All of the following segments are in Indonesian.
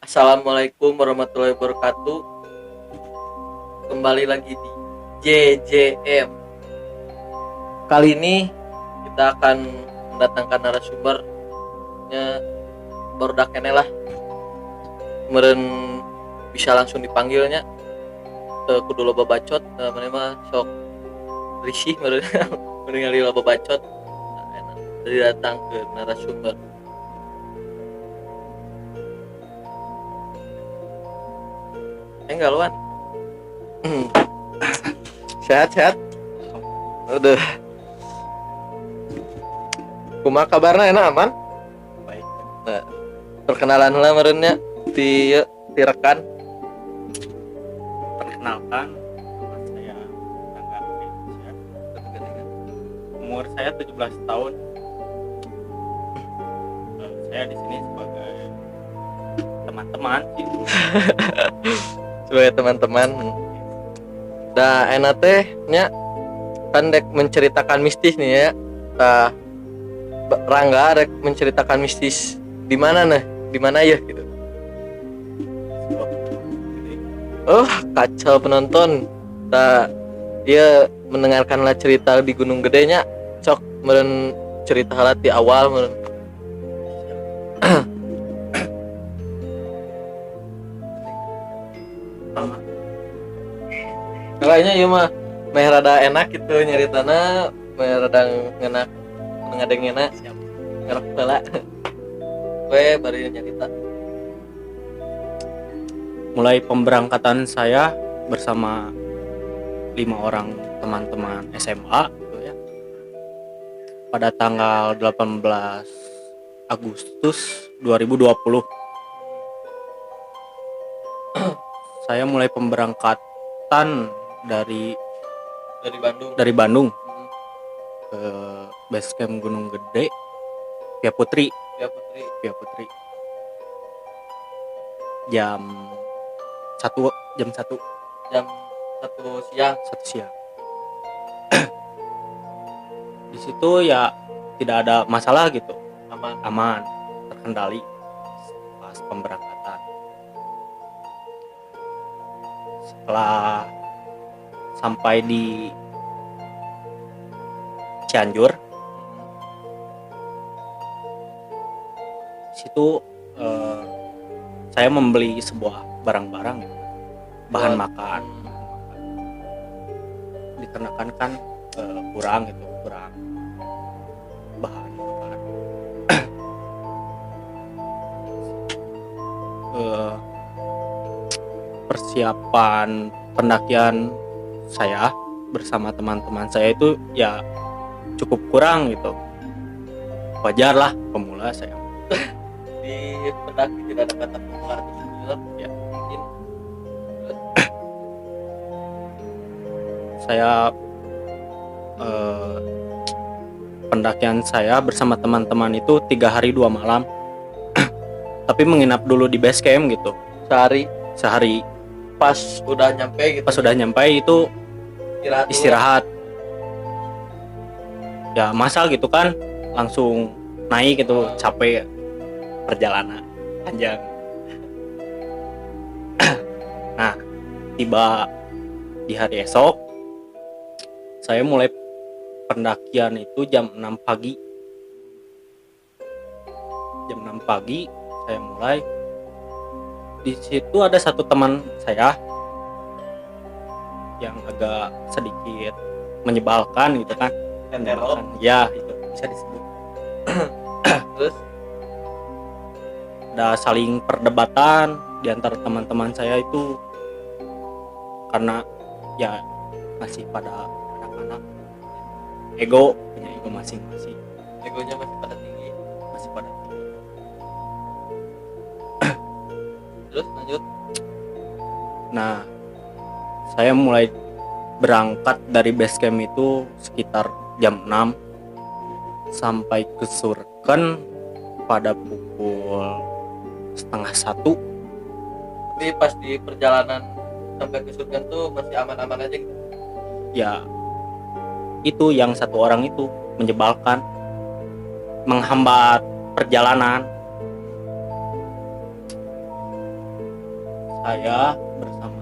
Assalamualaikum warahmatullahi wabarakatuh. Kembali lagi di JJM. Kali ini kita akan mendatangkan narasumbernya barudak kene lah. Meureun bisa langsung dipanggilnya. Kudu loba bacot, mana mah sok risih meureun ningali loba bacot. Jadi datang ke narasumber. Enggak luan. Sehat. Udah. Kumaha kabarna enak aman? Baik. Nah, perkenalan heula meureunnya ti rekan. Perkenalkan, nama saya Rangga Indonesia. Umur saya 17 tahun. Saya di sini sebagai teman-teman sih. Sebagai teman-teman. Da enak teh nya kan dek menceritakan mistis nih ya. Rangga dek menceritakan mistis di mana ya gitu. Oh, kacau penonton. Dia mendengarkanlah cerita di Gunung Gedenya. Cok meureun cerita halat di awal meureun. Kayaknya ieu mah meh rada enak gitu nyaritana, meh rada ngeunak ngadengena siap ngarep heula. We bari nyarita. Mulai pemberangkatan saya bersama 5 orang teman-teman SMA gitu ya. Pada tanggal 18 Agustus 2020. Saya mulai pemberangkatan dari Bandung ke base camp Gunung Gede Via Putri jam 1 siang. Di situ ya tidak ada masalah gitu, aman terkendali pas pemberangkatan. Setelah sampai di Cianjur, situ saya membeli sebuah barang-barang, bahan makan, dikarenakan kan kurang bahan makan. Persiapan pendakian saya bersama teman-teman saya itu ya cukup kurang gitu. Wajar lah, pemula saya. Di pendaki tidak ada kata pemula atau senior ya mungkin. Saya pendakian saya bersama teman-teman itu 3 hari 2 malam. Tapi menginap dulu di base camp gitu. Sehari. Pas udah nyampe itu istirahat. Ya masa gitu kan langsung naik gitu, capek perjalanan panjang. Nah, tiba di hari esok saya mulai pendakian itu jam 6 pagi. Jam 6 pagi saya mulai. Di situ ada satu teman saya yang agak sedikit menyebalkan gitu kan. Ya, itu bisa disebut. Terus ada saling perdebatan di antara teman-teman saya itu karena ya masih pada anak-anak, punya ego masing-masing. egonya masih pada tinggi. Terus lanjut. Nah, saya mulai berangkat dari base camp itu sekitar jam 6 sampai ke Surken pada pukul 12:30. Tapi pas di perjalanan sampai ke Surken tuh masih aman-aman aja gitu. Ya, itu yang satu orang itu menyebalkan, menghambat perjalanan. saya bersama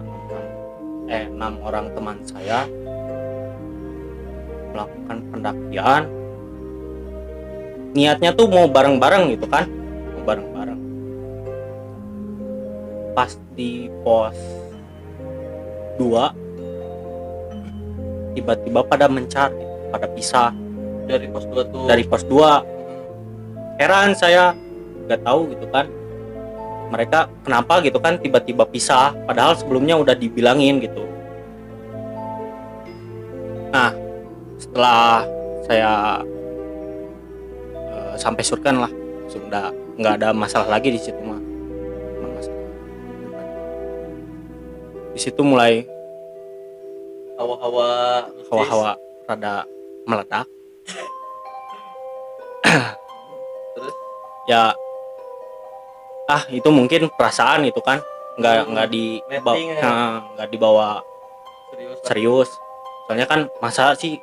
6 orang teman saya melakukan pendakian. Niatnya tuh mau bareng-bareng gitu kan, mau bareng-bareng. Pas di pos 2 tiba-tiba pada mencar gitu, pada pisah Dari pos 2 tuh. dari pos 2. Heran saya, nggak tahu gitu kan mereka kenapa gitu kan tiba-tiba pisah, padahal sebelumnya udah dibilangin gitu. Nah, setelah saya sampai surken lah, sudah nggak ada masalah lagi di situ mah. Di situ mulai hawa-hawa rada meledak. Terus Ya itu mungkin perasaan itu kan nggak dibawa, Netting ya. nggak dibawa serius. serius. Soalnya kan masa sih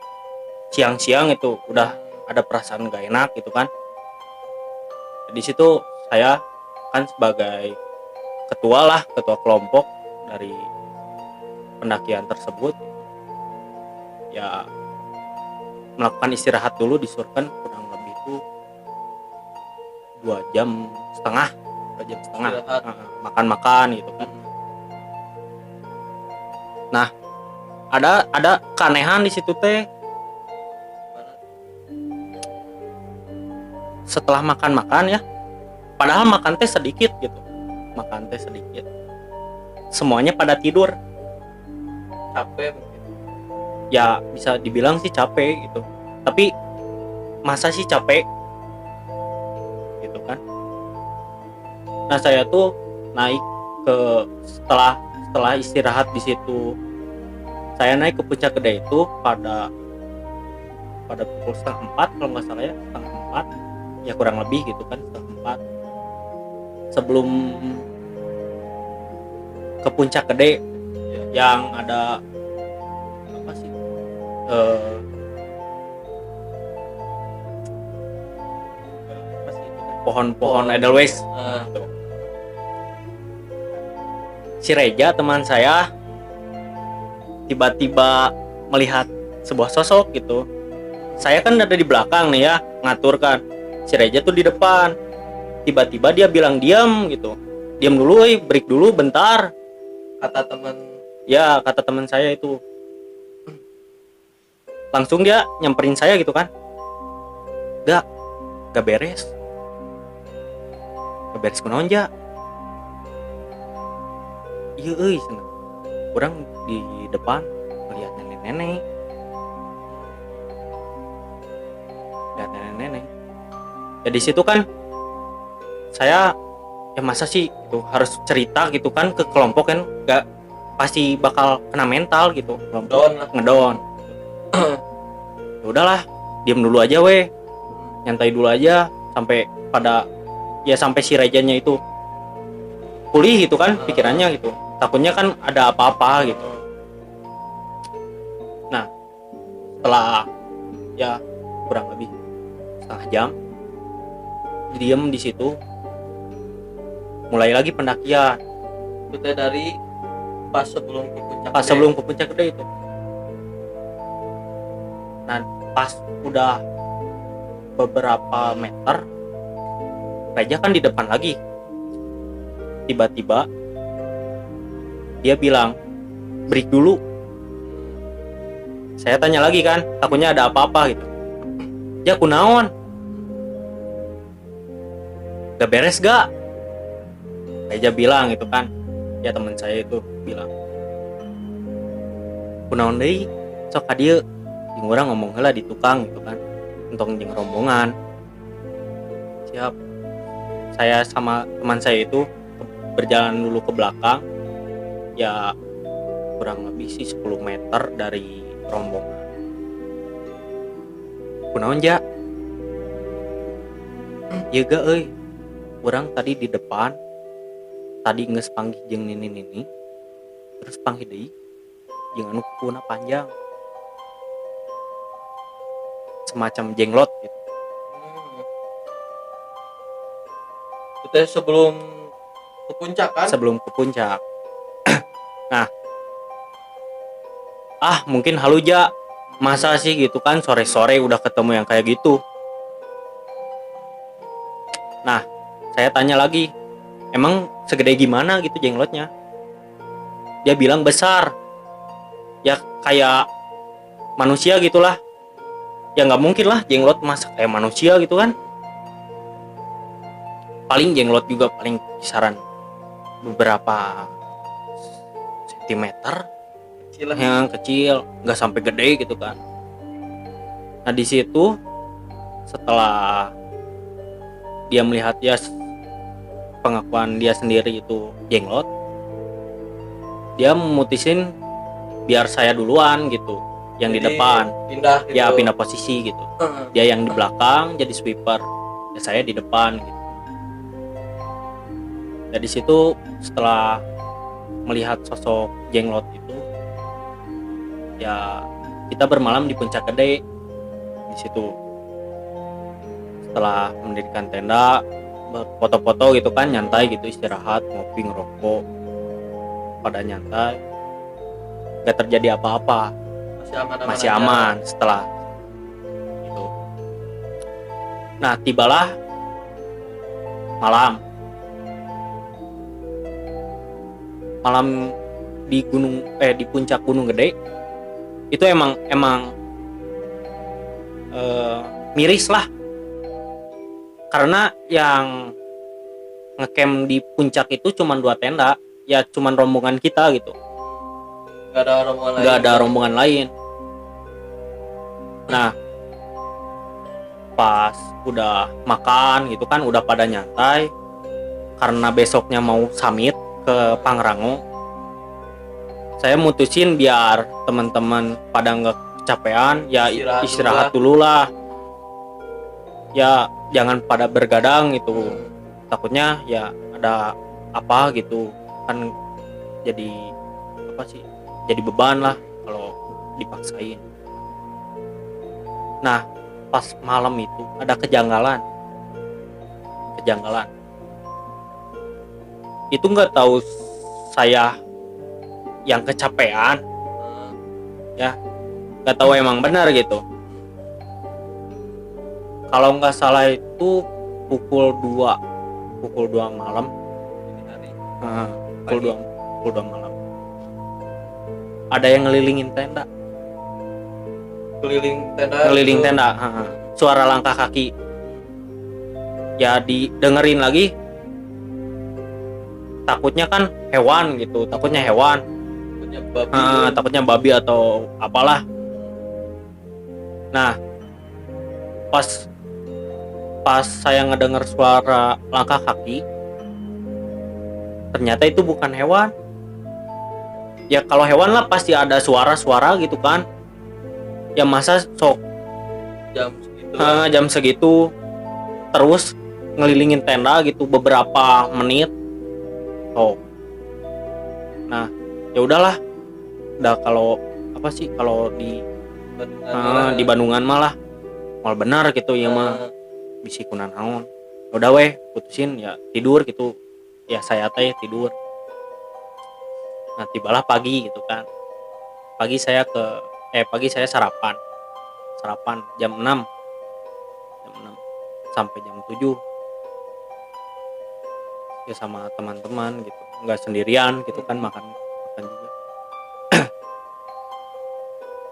siang-siang itu udah ada perasaan nggak enak gitu kan. Di situ saya kan sebagai ketua kelompok dari pendakian tersebut, ya melakukan istirahat dulu di surken kurang lebih itu 2 jam setengah Istirahat. makan gitu kan. Nah, ada keanehan di situ teh. Setelah makan ya, padahal makan teh sedikit gitu, semuanya pada tidur. Capek mungkin. Ya bisa dibilang sih capek gitu, tapi masa sih capek gitu kan. Nah, saya tuh naik ke setelah istirahat di situ, saya naik ke puncak gede itu pada pukul 3:30 kalau nggak salah ya, 3:30 ya kurang lebih gitu kan, 3:30 sebelum ke puncak gede yang ada apa sih pohon edelweiss. Si Reja teman saya tiba-tiba melihat sebuah sosok gitu. Saya kan ada di belakang nih ya, ngatur kan. Si Reja tuh di depan. Tiba-tiba dia bilang diam gitu. Diam dulu, break dulu bentar. Kata teman. Ya, kata teman saya itu. Langsung dia nyamperin saya gitu kan. Gak beres. Gak beres kunaon ja. Iya senang. Kurang di depan melihat nenek-nenek. Ya di situ kan saya ya masa sih itu harus cerita gitu kan ke kelompok kan, gak pasti bakal kena mental gitu, ngedon. Ya udahlah, diam dulu aja nyantai dulu aja sampai si Rejanya itu pulih gitu kan pikirannya gitu, takutnya kan ada apa-apa gitu. Nah, setelah ya kurang lebih setengah jam diem di situ, mulai lagi pendakian. Itu dari pas sebelum ke puncak Gede itu. Nah, pas udah beberapa meter, Reja kan di depan lagi. Tiba-tiba dia bilang, break dulu. Saya tanya lagi kan, takutnya ada apa-apa gitu. Ya kunaon? Gak beres gak? Reja bilang gitu kan. Ya teman saya itu bilang, kunaon deui? Sok ka dieu. Jeung urang ngomong heula di tukang gitu kan. Untuk jeung rombongan. Siap. Saya sama teman saya itu berjalan dulu ke belakang. Ya kurang lebih sih 10 meter dari rombongan. Kunaon ja? Ieu ga euy. Urang tadi di depan. Tadi geus panggih jeung nini, terus panggih deui jeung anu kukuuna panjang. Semacam jenglot gitu. Itu sebelum ke puncak kan? Sebelum ke puncak. Nah, mungkin haluja, masa sih gitu kan, sore-sore udah ketemu yang kayak gitu. Nah, saya tanya lagi, emang segede gimana gitu jenglotnya? Dia bilang besar, ya kayak manusia gitulah. Ya nggak mungkin lah jenglot masa kayak manusia gitu kan. Paling jenglot juga paling kisaran beberapa sentimeter, Kecil lah. yang kecil, nggak sampai gede gitu kan. Nah di situ setelah dia melihat dia pengakuan dia sendiri itu jenglot, dia memutusin biar saya duluan gitu, yang di Jadi, depan. pindah gitu. Ya pindah posisi gitu. Dia yang di belakang jadi sweeper, ya saya di depan gitu. Dari situ setelah melihat sosok jenglot itu, ya kita bermalam di Puncak Gede. Di situ setelah mendirikan tenda, foto-foto gitu kan, nyantai gitu, istirahat, ngopi, ngerokok, pada nyantai, gak terjadi apa-apa, masih aman setelah itu. Nah tibalah malam di puncak Gunung Gede itu emang miris lah, karena yang ngecamp di puncak itu cuma 2 tenda, ya cuma rombongan kita gitu, Gak ada rombongan lain. nggak ada rombongan lain. Nah pas udah makan gitu kan, udah pada nyantai, karena besoknya mau summit ke Pangrango, saya mutusin biar teman-teman pada nggak kecapean, ya istirahat dulu lah. Ya jangan pada bergadang gitu, takutnya ya ada apa gitu kan, jadi apa sih, jadi beban lah kalau dipaksain. Nah pas malam itu ada kejanggalan itu, nggak tahu saya yang kecapean, ya nggak tahu emang benar gitu. Kalau nggak salah itu pukul 2 malam. Pukul 2 malam ada yang ngelilingin tenda. Keliling tenda, suara langkah kaki. Ya didengerin lagi, takutnya kan hewan gitu, takutnya babi atau apalah. Nah pas saya ngedengar suara langkah kaki, ternyata itu bukan hewan. Ya kalau hewan lah pasti ada suara-suara gitu kan, ya masa sok jam segitu terus ngelilingin tenda gitu beberapa menit. Nah ya udahlah, kalau apa sih, kalau di Bandungan malah mal benar gitu ya mah bisi kunan naon. Udah weh putusin ya tidur gitu, ya saya tidur. Nah tibalah pagi gitu kan, pagi saya sarapan jam 6 sampai jam 7 ya sama teman-teman gitu, nggak sendirian gitu kan, makan juga.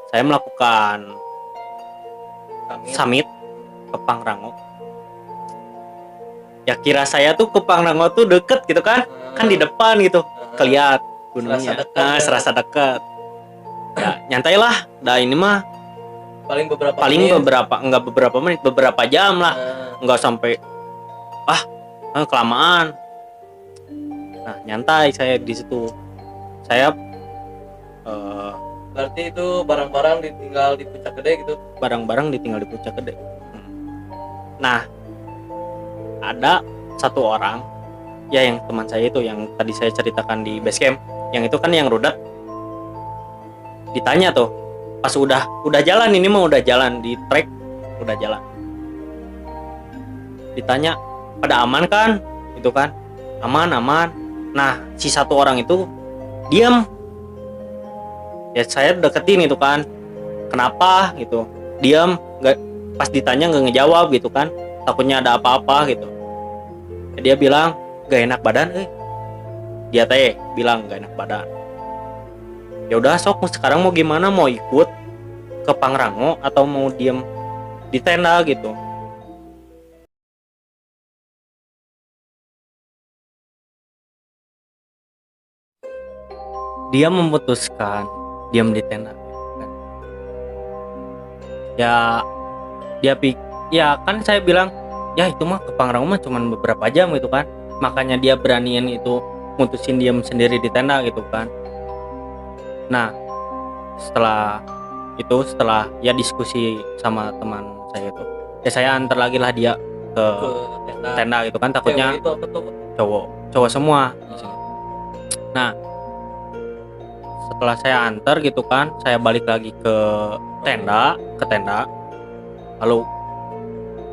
Saya melakukan summit ke Pangrango. Ya kira saya tuh ke Pangrango tuh deket gitu kan di depan gitu, kelihat gunungnya, serasa dekat. Ya nyantailah, ini mah beberapa jam lah, nggak sampai kelamaan. Nah nyantai saya di situ. Saya berarti itu barang-barang ditinggal di Puncak Gede gitu. Nah ada satu orang ya, yang teman saya itu yang tadi saya ceritakan di base camp, yang itu kan yang rudet. Ditanya tuh pas udah jalan, ini mah udah jalan di trek, udah jalan, ditanya pada aman kan, itu kan aman. Nah si satu orang itu diam Ya saya deketin itu kan, kenapa gitu, diam, nggak, pas ditanya nggak ngejawab gitu kan, takutnya ada apa-apa gitu. Ya, dia bilang gak enak badan, dia bilang gak enak badan. Ya udah sok, sekarang mau gimana, mau ikut ke Pangrango atau mau diem di tenda gitu. Dia memutuskan diam di tenda gitu kan. Ya dia ya kan saya bilang ya itu mah ke Pangrango mah cuman beberapa jam gitu kan, makanya dia beraniin itu mutusin diam sendiri di tenda gitu kan. Nah setelah ya diskusi sama teman saya itu, ya saya antar lagi lah dia ke tenda gitu kan, takutnya itu apa tuh? cowok semua. Nah setelah saya antar gitu kan, saya balik lagi ke tenda lalu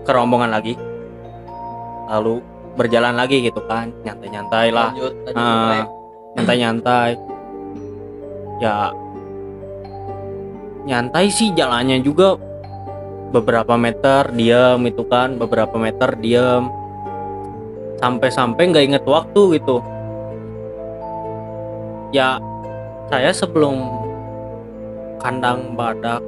ke rombongan lagi, lalu berjalan lagi gitu kan, nyantai-nyantai lah, nyantai-nyantai. Ya nyantai sih, jalannya juga beberapa meter diam itu kan, beberapa meter diam, sampai nggak inget waktu gitu. Ya saya sebelum kandang badak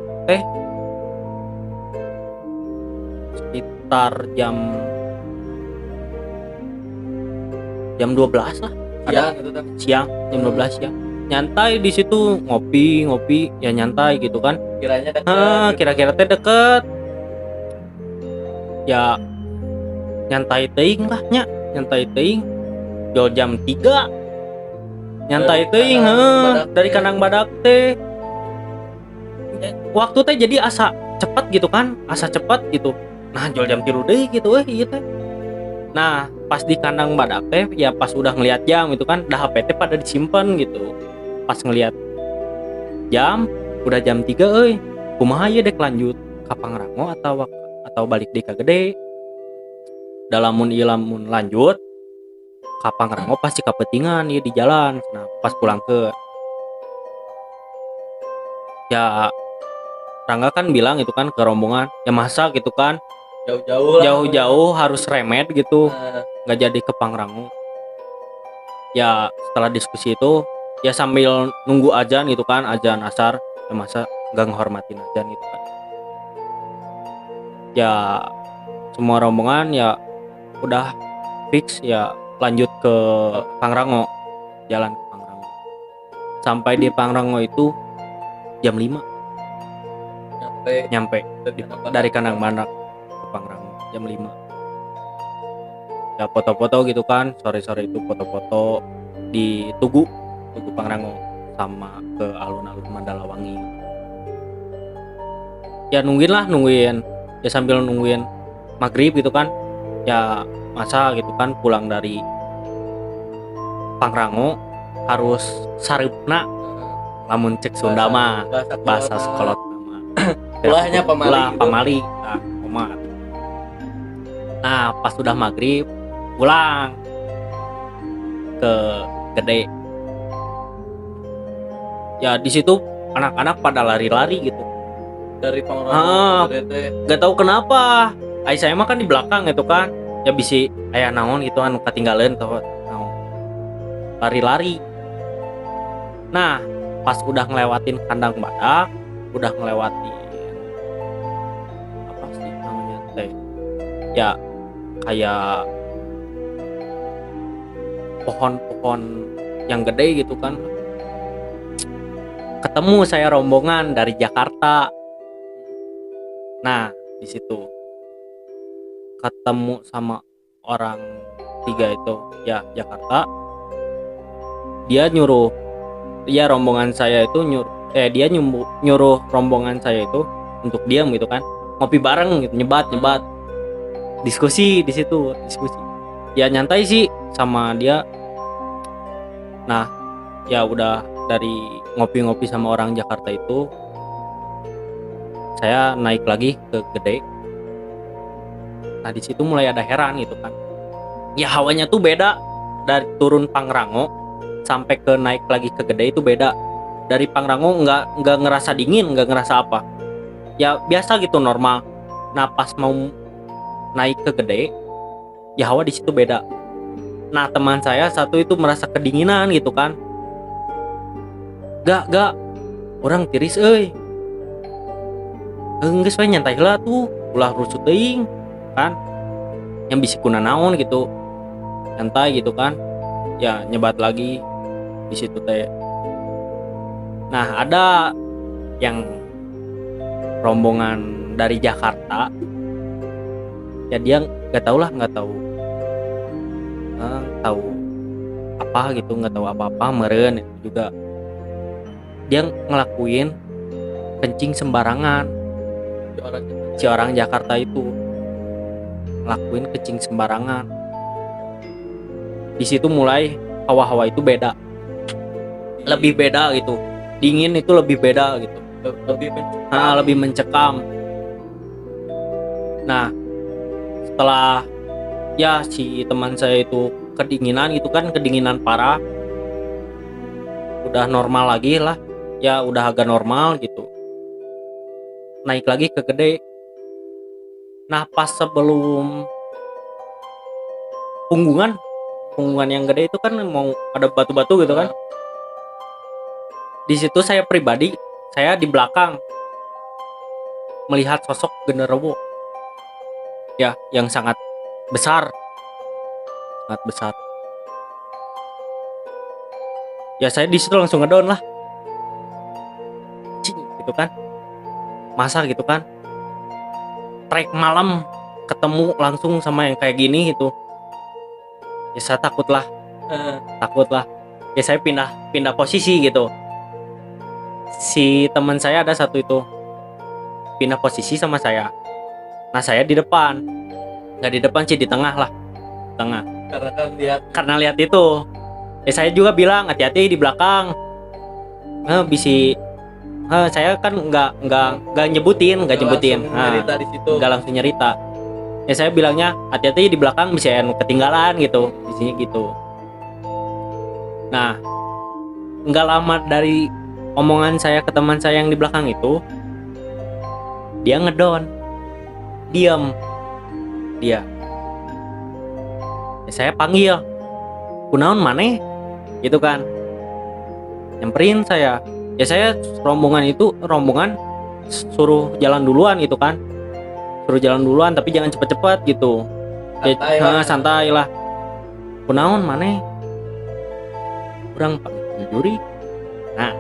sekitar jam 12 lah, Siang gitu kan. siang jam 12 ya, nyantai di situ, ngopi ya, nyantai gitu kan. Kiranya dekat. Kira-kira teh deket. Ya nyantai teuing lah nya, nyantai teuing jol jam 3 nyantai teuing dari kandang badak teh. Waktu teh jadi asa cepat gitu kan, asa cepat gitu. Nah jol jam 3 deui gitu ieu teh. Nah pas di kandang badak teh ya pas udah ngelihat jam itu kan, dah HP teh pada disimpan gitu. Pas ngelihat jam udah jam 3 kumaha ye dek lanjut ka Pangrango atau balik deui ka Gede. Dalamun lanjut ka Pangrango pasti kapetingan ya di jalan. Nah pas pulang ke ya Rangga kan bilang itu kan ke rombongan, ya masa gitu kan jauh-jauh harus remet gitu, nggak jadi ke Pangrango. Ya setelah diskusi itu ya sambil nunggu azan gitu kan, azan asar, ya masa nggak ngehormatin azan gitu kan. Ya semua rombongan ya udah fix ya lanjut ke Pangrango, jalan ke Pangrango. Sampai di Pangrango itu jam 5 nyampe dari kandang badak ke Pangrango jam 5. Ya foto-foto gitu kan, sore-sore itu foto-foto di Tugu Pangrango sama ke alun-alun Mandalawangi. Ya nungguin ya sambil nungguin maghrib gitu kan, ya masa gitu kan pulang dari Pangrango harus saripna, lamun cek Sunda mah bahasa sekolot nama ulahnya pamali umat. Nah pas sudah maghrib pulang ke Gede, ya di situ anak-anak pada lari-lari gitu dari Pangrango. Gak tahu kenapa ayah saya mah kan di belakang gitu kan, ya bisi ayah naon gitu anu ketinggalan atau naon, lari-lari. Nah pas udah ngelewatin kandang badak, udah ngelewatin apa sih namanya teh, ya kayak pohon-pohon yang gede gitu kan, ketemu saya rombongan dari Jakarta. Nah di situ ketemu sama orang 3 itu ya Jakarta. Dia nyuruh, ya rombongan saya itu dia nyuruh rombongan saya itu untuk diam gitu kan, ngopi bareng gitu, nyebat diskusi di situ, ya nyantai sih sama dia. Nah ya udah dari ngopi-ngopi sama orang Jakarta itu, saya naik lagi ke Gede. Nah di situ mulai ada heran gitu kan, ya hawanya tuh beda dari turun Pangrango sampai ke naik lagi ke Gede itu beda. dari Pangrango nggak ngerasa dingin, nggak ngerasa apa, ya biasa gitu, normal. Nah pas mau naik ke Gede, ya hawa di situ beda. Nah teman saya satu itu merasa kedinginan gitu kan, gak orang tiris geus we nyantai heula tuh ulah rusut teuing kan, yang bisi kuna naon gitu, nyantai gitu kan, ya nyebat lagi di situ teh. Nah ada yang rombongan dari Jakarta, ya dia nggak tahu apa gitu, nggak tahu apa-apa, meren itu juga dia ngelakuin kencing sembarangan. Si orang Jakarta itu ngelakuin kencing sembarangan. Di situ mulai hawa-hawa itu beda, lebih beda gitu, dingin itu lebih beda gitu, lebih mencekam. Nah setelah ya si teman saya itu kedinginan gitu kan, kedinginan parah, udah normal lagi lah, ya udah agak normal gitu, naik lagi ke Gede. Nah pas sebelum punggungan yang Gede itu kan mau ada batu-batu gitu kan, di situ saya pribadi, saya di belakang melihat sosok genderuwo ya yang sangat besar. Ya saya di situ langsung ngedown lah, cing gitu kan, masa gitu kan trek malam ketemu langsung sama yang kayak gini gitu. Ya saya takut lah, ya saya pindah posisi gitu. Si teman saya ada satu itu pindah posisi sama saya. Nah saya di depan, nggak di depan sih, di tengah lah, tengah. Karena lihat itu, ya saya juga bilang hati-hati di belakang. Saya kan nggak nyebutin, nggak langsung nyerita. Ya saya bilangnya hati-hati di belakang, bisa ketinggalan gitu, di sini gitu. Nah nggak lama dari omongan saya ke teman saya yang di belakang itu, dia ngedon, diam dia. Ya saya panggil, kunaon maneh gitu kan, nyamperin saya. Ya saya rombongan suruh jalan duluan gitu kan, tapi jangan cepet-cepet gitu. Santai lah. Kunaon maneh, kurang jujuri. Nah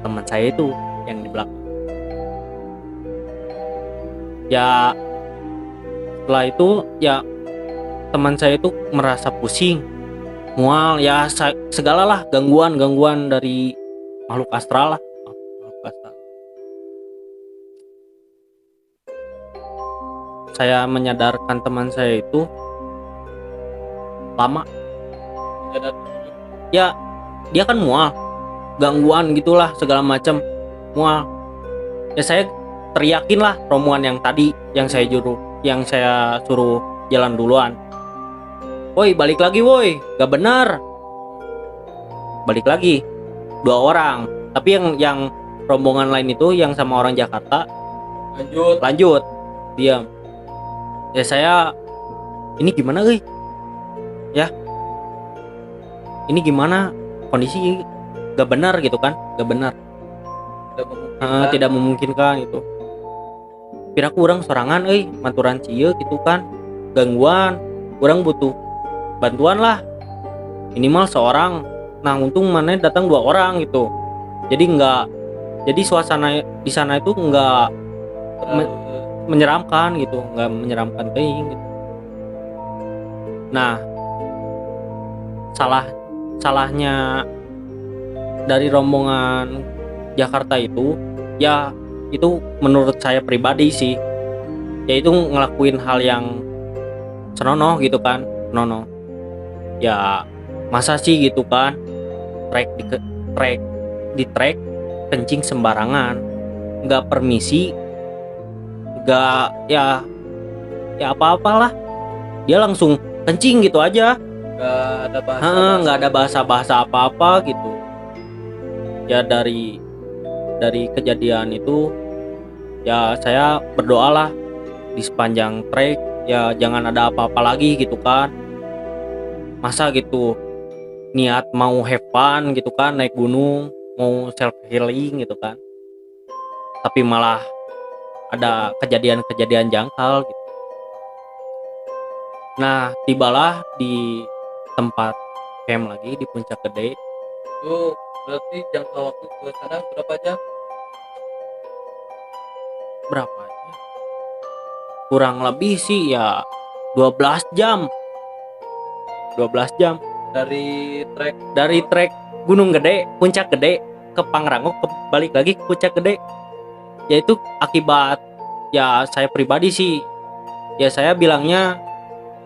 teman saya itu yang di belakang. Ya setelah itu ya teman saya itu merasa pusing, mual, ya segala lah, gangguan dari makhluk astral lah. Saya menyadarkan teman saya itu lama. Ya dia kan mual, gangguan gitulah segala macam, mual. Ya saya teriakin lah rombongan yang tadi yang saya suruh jalan duluan. Woi balik lagi woi, gak benar. Balik lagi 2 orang, tapi yang rombongan lain itu yang sama orang Jakarta lanjut diam. Ya saya ini gimana guys? Ya ini gimana, kondisi gak benar gitu kan, gak benar, tidak memungkinkan gitu. Piraku orang sorangan maturan cieu gitu kan, gangguan, orang butuh bantuan lah, minimal seorang. Nah untung mana datang 2 orang gitu, jadi suasana di sana itu nggak menyeramkan gitu, nggak menyeramkan gitu. Nah salahnya dari rombongan Jakarta itu, ya itu menurut saya pribadi sih, yaitu ngelakuin hal yang senonoh gitu kan, ya masa sih gitu kan, trek kencing sembarangan, nggak permisi, nggak ya apa-apalah, dia langsung kencing gitu aja, nggak ada bahasa apa-apa gitu. Ya dari kejadian itu ya saya berdoalah di sepanjang trek ya jangan ada apa-apa lagi gitu kan. Masa gitu niat mau have fun gitu kan, naik gunung, mau self healing gitu kan. Tapi malah ada kejadian-kejadian jangkal gitu. Nah, tibalah di tempat camp lagi di Puncak Gede. Itu berarti jangka waktu ke sana berapa jam? Berapa ya? Kurang lebih sih ya 12 jam. 12 jam dari trek Gunung Gede, Puncak Gede ke Pangrango, balik lagi ke Puncak Gede. Yaitu akibat ya saya pribadi sih. Ya saya bilangnya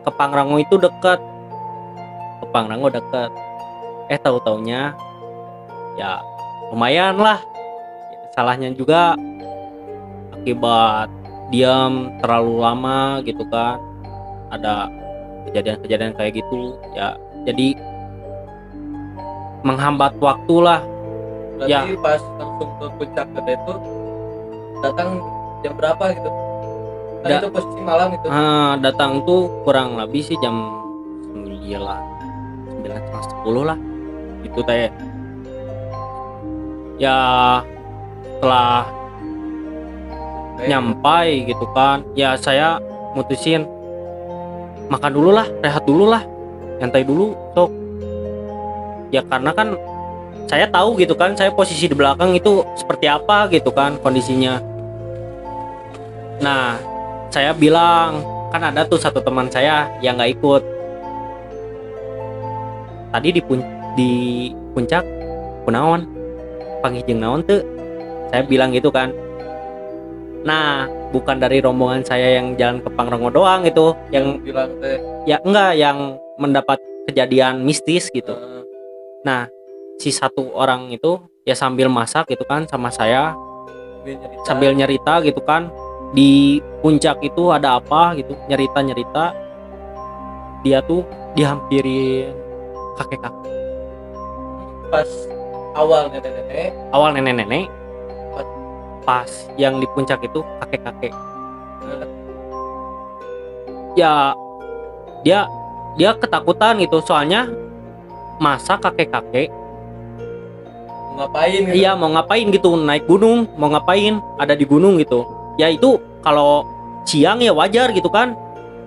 ke Pangrango itu dekat. Ke Pangrango dekat. Tahu-taunya ya lumayan lah. Salahnya juga akibat diam terlalu lama gitu kan. Ada kejadian-kejadian kayak gitu ya, jadi menghambat waktu lah. Berarti Ya. pas langsung ke Puncak Gede itu datang jam berapa gitu? Kan itu posisi malam itu. Datang tuh kurang lebih sih jam 9 9:30 lah itu teh. Ya setelah nyampai gitu kan ya saya mutusin makan dulu lah, rehat dulu lah, nyantai dulu sok. Ya karena kan saya tahu gitu kan, saya posisi di belakang itu seperti apa gitu kan kondisinya. Nah, saya bilang kan ada tuh satu teman saya yang nggak ikut. Tadi di puncak kunaon, panggijeng naon tuh, saya bilang gitu kan. Nah, bukan dari rombongan saya yang jalan ke Pangrango doang itu yang bilang teh ya enggak yang mendapat kejadian mistis gitu. Nah, si satu orang itu ya sambil masak gitu kan sama saya, sambil nyerita gitu kan, di puncak itu ada apa gitu, nyerita dia tuh dihampirin kakek-kakek. Pas awal nenek-nenek, pas yang di puncak itu kakek-kakek. Ya dia ketakutan gitu, soalnya masa kakek-kakek ngapain gitu? Iya, mau ngapain gitu, naik gunung, mau ngapain, ada di gunung gitu. Ya itu kalau siang ya wajar gitu kan.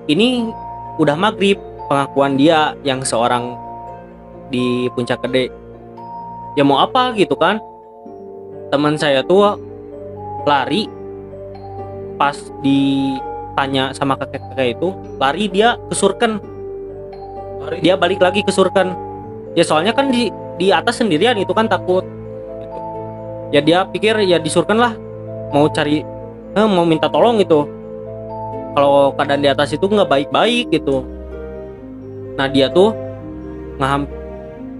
Ini udah maghrib, pengakuan dia yang seorang di Puncak Gede. Ya mau apa gitu kan. Teman saya tuh lari, pas ditanya sama kakek-kakek itu, lari dia ke Surken. Dia balik lagi ke Surken. Ya soalnya kan di atas sendirian itu kan takut gitu. Ya dia pikir ya di Surken lah, mau cari mau minta tolong gitu. Kalau keadaan di atas itu nggak baik-baik gitu. Nah dia tuh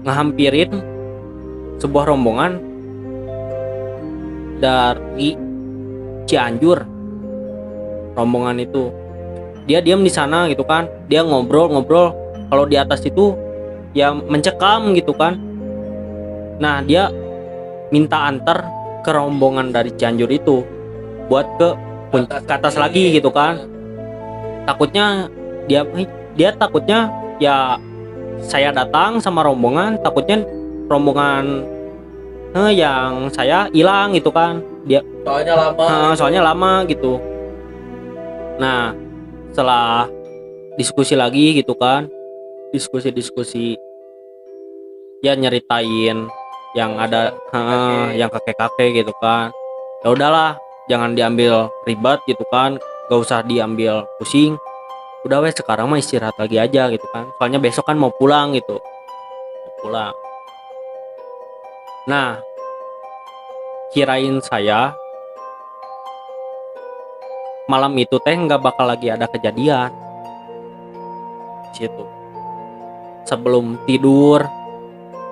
ngehampirin sebuah rombongan dari Cianjur. Rombongan itu dia diam di sana gitu kan, dia ngobrol. Kalau di atas itu ya mencekam gitu kan. Nah dia minta antar ke rombongan dari Cianjur itu buat ke atas lagi gitu kan. Takutnya dia takutnya ya saya datang sama rombongan, takutnya rombongan yang saya hilang gitu kan. Dia soalnya lama gitu. Nah setelah diskusi lagi gitu kan, diskusi ya nyeritain yang ada yang kakek-kakek gitu kan. Ya udahlah, jangan diambil ribet gitu kan, gak usah diambil pusing, udah wes sekarang mah istirahat lagi aja gitu kan, soalnya besok kan mau pulang gitu, Nah kirain saya malam itu teh nggak bakal lagi ada kejadian situ. Sebelum tidur,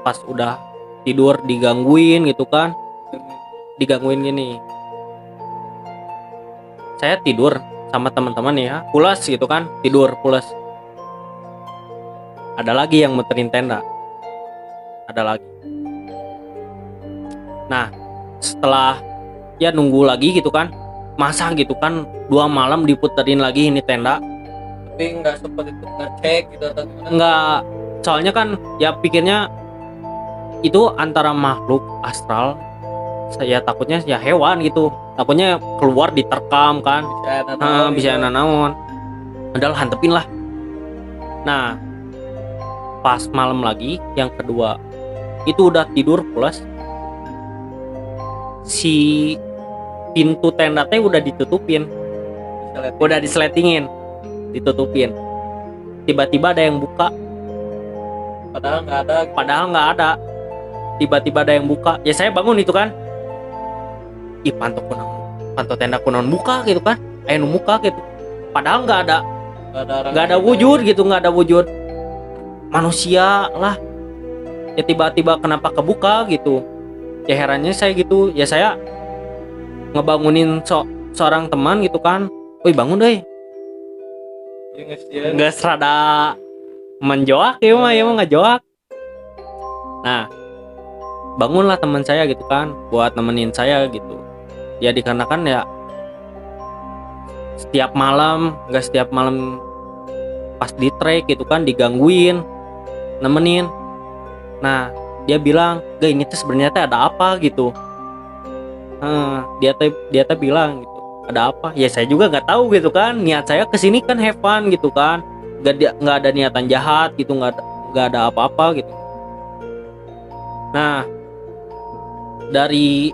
pas udah tidur digangguin gitu kan, gini. Saya tidur sama teman-teman ya, pulas gitu kan, tidur pulas. Ada lagi yang muterin tenda, ada lagi. Nah setelah ya nunggu lagi gitu kan, masa gitu kan 2 malam diputerin lagi ini tenda. Tapi nggak sempat itu ngecek gitu atau gimana? Nggak, soalnya kan ya pikirnya itu antara makhluk astral, saya takutnya ya hewan gitu, takutnya keluar diterkam kan. Bisa nanaon, padahal hantepin lah. Nah pas malam lagi yang kedua itu udah tidur plus, si pintu tenda teh udah ditutupin, udah disletingin, ditutupin. Tiba-tiba ada yang buka, padahal nggak ada. Tiba-tiba ada yang buka, ya saya bangun itu kan, ih panto tenda kunaon buka gitu kan, ayo muka gitu, padahal nggak ada wujud gitu, nggak ada wujud manusia lah. Ya tiba-tiba kenapa kebuka gitu, ya herannya saya gitu. Ya saya ngebangunin seorang teman gitu kan, woi bangun deh, nggak serada menjoak ya mah nggak joak. Nah bangunlah teman saya gitu kan, buat nemenin saya gitu. Ya dikarenakan ya setiap malam pas di trek gitu kan digangguin, nemenin. Nah dia bilang, "Gak, ini tuh sebenarnya ada apa gitu." Dia tuh bilang gitu, ada apa? Ya saya juga nggak tahu gitu kan. Niat saya kesini kan have fun gitu kan, nggak ada niatan jahat gitu, nggak ada apa-apa gitu. Nah dari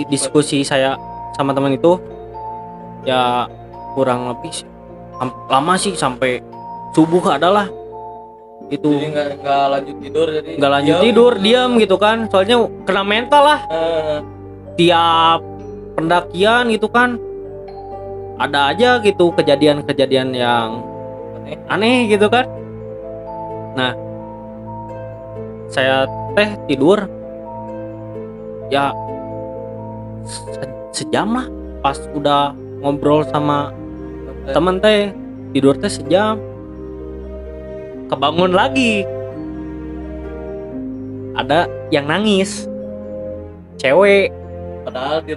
diskusi saya sama teman itu ya kurang lebih lama sih, sampai subuh adalah itu. Jadi nggak lanjut tidur, jadi nggak lanjut tidur, diam gitu kan, soalnya kena mental lah. Tiap pendakian gitu kan ada aja gitu kejadian-kejadian yang aneh gitu kan. Nah saya tidur ya sejam lah, pas udah ngobrol sama temen tidur sejam, kebangun lagi ada yang nangis, cewek. Padahal di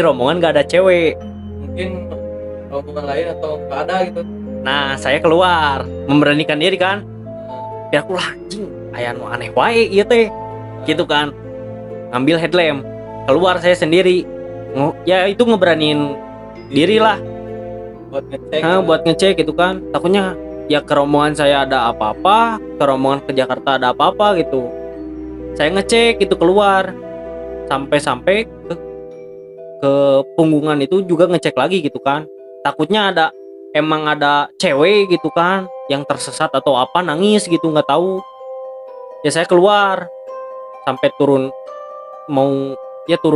rombongan gak ada cewek. Mungkin rombongan lain atau nggak ada gitu. Nah saya keluar memberanikan diri kan, biar aku lah anjing aya nu aneh wae ieu teh gitu kan. Ngambil headlamp, keluar saya sendiri. Ya itu ngeberanin diri lah buat ngecek gitu kan. Takutnya ya ke rombongan saya ada apa-apa, ke rombongan ke Jakarta ada apa-apa gitu. Saya ngecek itu keluar, sampai ke punggungan itu juga ngecek lagi gitu kan. Takutnya emang ada cewek gitu kan yang tersesat atau apa, nangis gitu, nggak tahu. Ya saya keluar sampai turun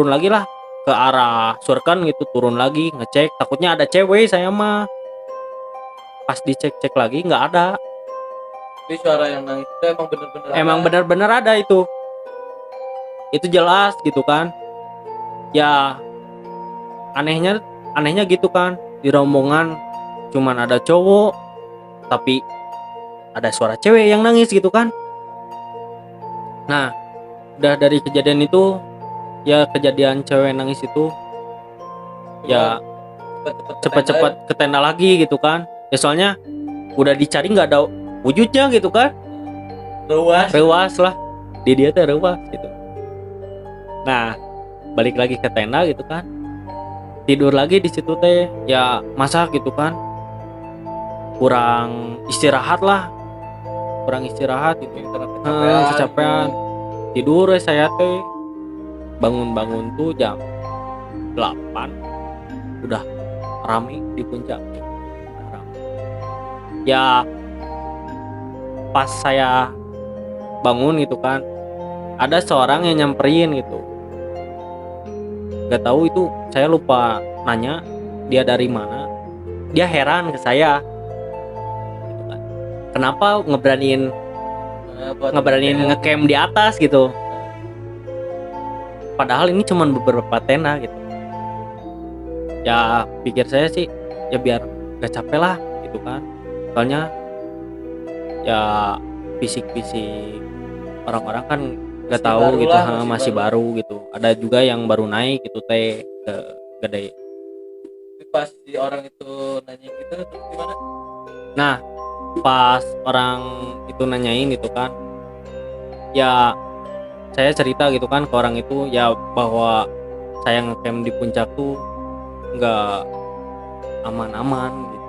lagi lah ke arah Surken gitu, turun lagi ngecek, takutnya ada cewek saya mah. Pas dicek lagi nggak ada. Tapi suara yang nangis itu emang bener-bener ada itu jelas gitu kan. Ya anehnya gitu kan, di rombongan cuman ada cowok tapi ada suara cewek yang nangis gitu kan. Nah udah dari kejadian itu, ya kejadian cewek nangis itu ya cepet-cepet ke tenda lagi gitu kan. Ya soalnya udah dicari nggak ada wujudnya gitu kan, rewas lah di dia tuh rewas gitu. Nah balik lagi ke tenda gitu kan, tidur lagi di situ teh. Ya masa gitu kan kurang istirahat gitu, kecapean. Tidur saya teh, bangun tuh jam 8 udah rame di puncak. Ya pas saya bangun gitu kan, ada seorang yang nyamperin gitu. Gak tahu itu, saya lupa nanya dia dari mana. Dia heran ke saya gitu kan. Kenapa ngeberaniin ngecamp di atas gitu, padahal ini cuma beberapa tenda gitu. Ya pikir saya sih ya biar gak capek lah gitu kan. Soalnya ya fisik orang-orang kan nggak Masih tahu baru gitu, lah, masih baru gitu. Ada juga yang baru naik gitu teh ke Gede. Tapi pas si orang itu nanya gitu terus gimana? Nah, pas orang itu nanyain gitu kan, ya saya cerita gitu kan ke orang itu ya bahwa saya ngecamp di puncak tuh nggak aman-aman gitu.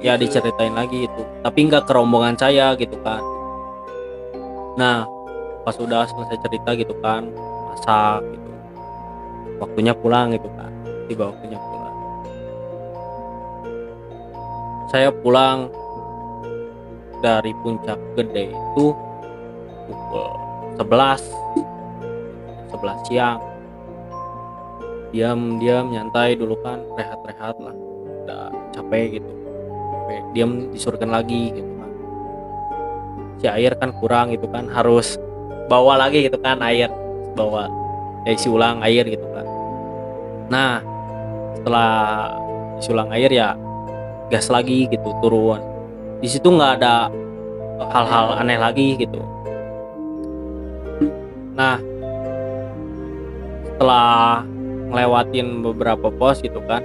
Ya diceritain lagi itu. Tapi nggak ke rombongan saya gitu kan. Nah, pas udah selesai cerita gitu kan, masak gitu. Waktunya pulang gitu kan. Tiba waktunya pulang. Saya pulang dari puncak Gede itu pukul 11 siang. Diam nyantai dulu kan, rehat lah, udah capek gitu, diam disuruhkan lagi gitu kan. Si air kan kurang gitu kan, harus bawa lagi gitu kan air, bawa isi ulang air gitu kan. Nah, setelah isi ulang air ya gas lagi gitu, turun. Di situ nggak ada hal-hal aneh lagi gitu. Nah, setelah ngelewatin beberapa pos gitu kan,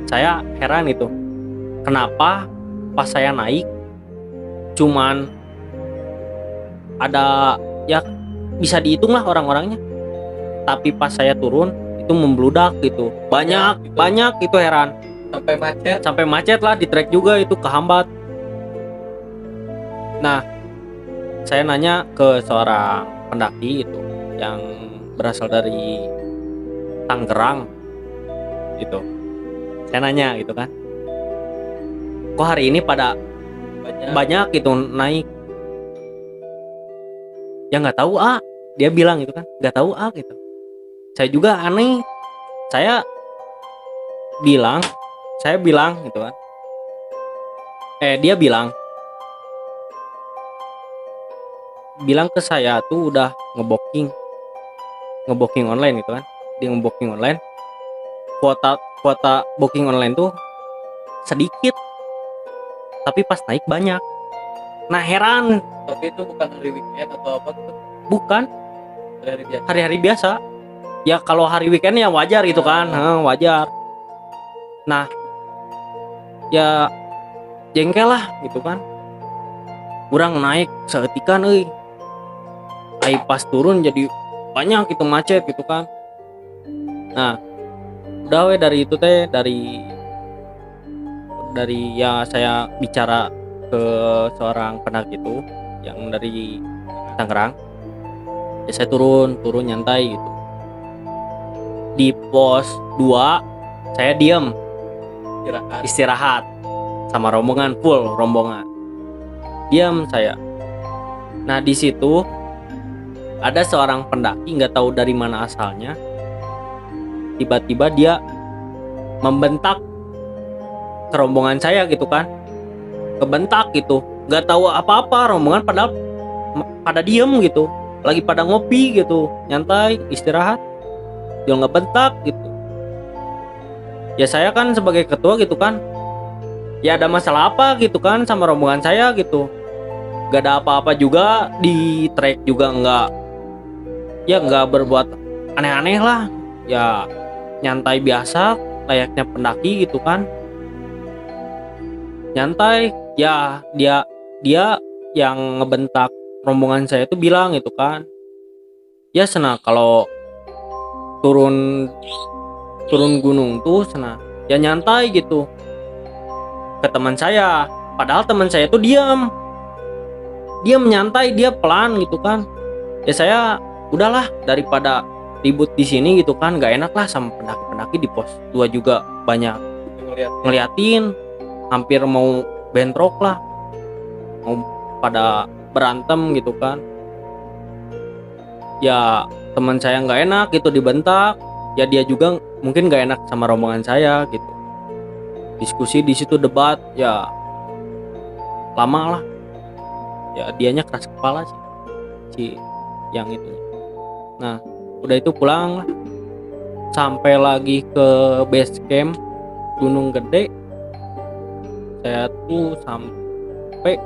saya heran itu kenapa pas saya naik cuman ada, ya bisa dihitung lah orang-orangnya, tapi pas saya turun itu membludak gitu, banyak itu. Heran sampai macet lah, di trek juga itu kehambat. Nah, saya nanya ke seorang pendaki itu yang berasal dari Tangerang gitu. Saya nanya gitu kan, kok hari ini pada banyak gitu naik? Ya nggak tahu dia bilang gitu kan, nggak tahu gitu. Saya juga aneh. Saya bilang gitu kan, dia bilang ke saya tuh udah ngeboking online gitu kan. Dia ngeboking online, kuota booking online tuh sedikit, tapi pas naik banyak. Nah, heran. Tapi itu bukan hari weekend atau apa gitu? Bukan, hari-hari biasa. Ya kalau hari weekend ya wajar gitu kan, wajar. Nah, ya jengkel lah gitu kan. Kurang naik seetikan ai pas turun jadi banyak gitu, macet gitu kan. Nah, udah dari itu teh, dari ya saya bicara ke seorang pendaki itu yang dari Tangerang. Ya saya turun nyantai gitu. Di pos 2 saya diam istirahat sama rombongan, full rombongan. Diam saya. Nah, di situ ada seorang pendaki, nggak tahu dari mana asalnya, tiba-tiba dia membentak ke rombongan saya gitu kan, kebentak gitu, nggak tahu apa-apa. Rombongan pada diem gitu, lagi pada ngopi gitu, nyantai istirahat, dia ngebentak gitu. Ya saya kan sebagai ketua gitu kan, ya ada masalah apa gitu kan sama rombongan saya gitu. Gak ada apa-apa juga, di trek juga nggak berbuat aneh-aneh lah, ya nyantai biasa layaknya pendaki gitu kan, nyantai. Ya dia yang ngebentak rombongan saya itu bilang gitu kan, ya senang kalau turun gunung tuh senang ya nyantai gitu ke teman saya. Padahal teman saya tuh diam nyantai, dia pelan gitu kan. Ya saya udahlah, daripada ribut di sini gitu kan, nggak enak lah sama pendaki-pendaki. Di pos 2 juga banyak ngeliatin, hampir mau bentrok lah, mau pada berantem gitu kan. Ya teman saya nggak enak gitu dibentak, ya dia juga mungkin nggak enak sama rombongan saya gitu. Diskusi di situ, debat, ya lama lah. Ya dianya keras kepala sih, si yang itu. Nah, udah itu pulang lah, sampai lagi ke base camp Gunung Gede. Saya tuh sampai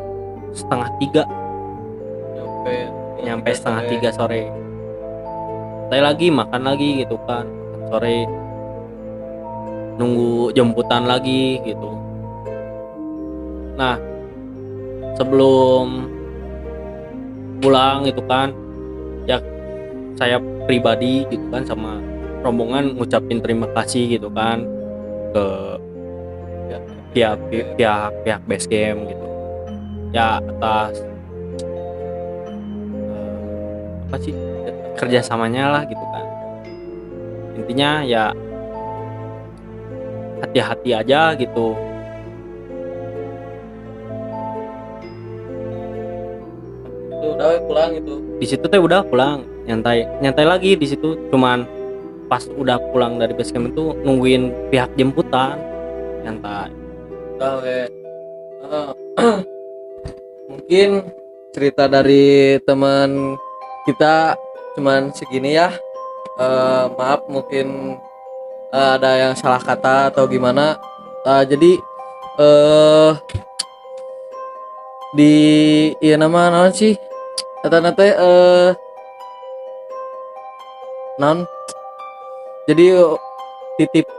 2:30 nyampe setengah 3 sore. Santai lagi, makan lagi gitu kan. Sore nunggu jemputan lagi gitu. Nah, sebelum pulang gitu kan, ya saya pribadi gitu kan sama rombongan ngucapin terima kasih gitu kan ke pihak base camp gitu ya atas apa sih kerjasamanya lah gitu kan. Intinya ya hati-hati aja gitu. Itu udah pulang itu. Di situ teh udah pulang, nyantai lagi di situ. Cuman pas udah pulang dari base camp itu nungguin pihak jemputan, nyantai. Udah mungkin cerita dari teman kita cuman segini ya. Maaf mungkin ada yang salah kata atau gimana. Jadi di iya nama sih kata nate non jadi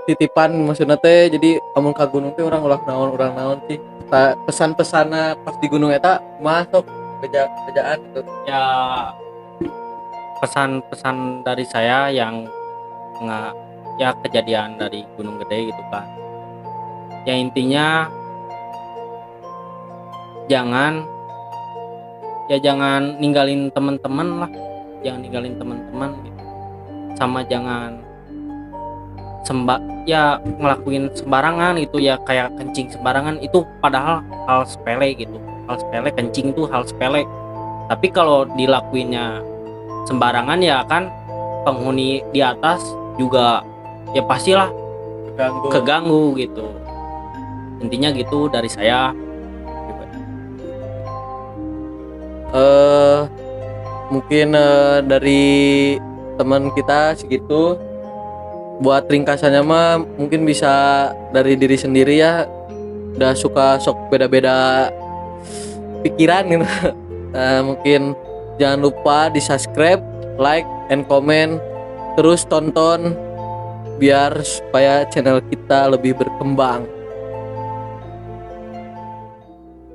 titipan maksudnya teh. Jadi amun ka gunung teh orang naon sih pesan-pesana pas di gunung eta masuk bejaan gitu Ya pesan-pesan dari saya yang nggak ya kejadian dari Gunung Gede gitu kan. Ya intinya jangan ninggalin teman-teman lah, jangan ninggalin teman-teman gitu. Sama jangan ngelakuin sembarangan gitu ya, kayak kencing sembarangan itu padahal hal sepele gitu. Hal sepele, kencing tuh hal sepele. Tapi kalau dilakuinnya sembarangan ya kan penghuni di atas juga ya pastilah keganggu gitu. Intinya gitu dari saya. Mungkin dari teman kita segitu. Buat ringkasannya mah mungkin bisa dari diri sendiri ya. Udah suka sok beda-beda pikiran gitu. Mungkin jangan lupa di subscribe, like, and comment. Terus tonton biar supaya channel kita lebih berkembang.